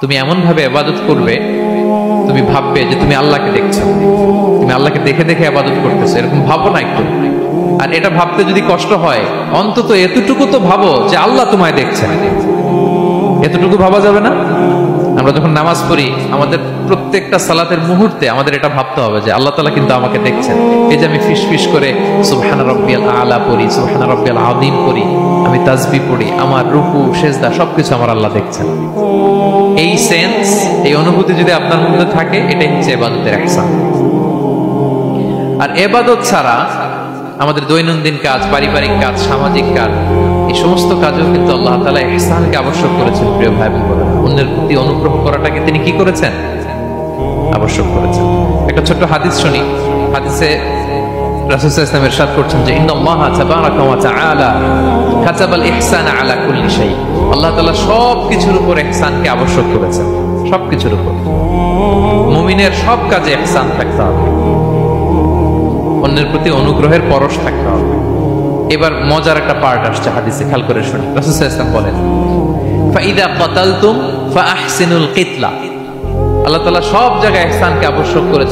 তুমি এমন ভাবে ইবাদত করবে, তুমি ভাববে যে তুমি আল্লাহকে দেখছো, তুমি আল্লাহকে দেখে দেখে ইবাদত করতেছো, এরকম ভাবো না একটু। আর এটা ভাবতে যদি কষ্ট হয়, অন্তত এতটুকু তো ভাবো যে আল্লাহ তোমায় দেখছেন। এতটুকু ভাবা যাবে না? আমরা যখন নামাজ পড়ি, আমাদের প্রত্যেকটা সালাতের মুহূর্তে আমাদের এটা ভাবতে হবে যে আল্লাহ তাআলা কিন্তু আমাকে দেখছেন। এই যে আমি ফিসফিস করে সুবহানা রাব্বিয়াল আলা পড়ি, সুবহানা রাব্বিয়াল আযীম পড়ি, আমি তাসবিহ পড়ি, আমার রুকু সেজদা সবকিছু আমার আল্লাহ দেখছেন। এই সেন্স, এই অনুভূতি যদি আপনার মধ্যে থাকে, এটাই হচ্ছে ইবাদতের ইহসান। আর ইবাদত ছাড়া আমাদের দৈনন্দিন কাজ, পারিবারিক কাজ, সামাজিক কাজ, এই সমস্ত কাজেও কিন্তু আল্লাহ তাআলা ইহসানকে আবশ্যক করেছেন। প্রিয় ভাই বোনেরা, অন্যের প্রতি অনুগ্রহ করাটাকে তিনি কি করেছেন? আবশ্যক করেছেন। একটা ছোট্ট হাদিস শুনি। হাদিসে রাসূল সাল্লাল্লাহু আলাইহি ওয়াসাল্লাম ইরশাদ করছেন যে ইন্নাল্লাহা তাবারাকা ওয়া তাআলা কাতাবাল ইহসানা আলা কুল্লি শাই। আল্লাহ তাআলা সবকিছুর উপর ইহসানকে আবশ্যক করেছেন, সবকিছুর উপর। মুমিনের সব কাজে ইহসান থাকতে হবে, অন্যের প্রতি অনুগ্রহের পরশ থাকতে হবে। এবার মজার একটা পার্ট আসছে হাদিসে, খেয়াল করে শুনি। রাসূল সাল্লাল্লাহু আলাইহি ওয়াসাল্লাম বলেন, ফাইদা কাতালতুম ফাআহসিনুল কিতলা। আল্লাহ তাআলা সব জায়গায় ইহসানকে আবশ্যক করেছেন।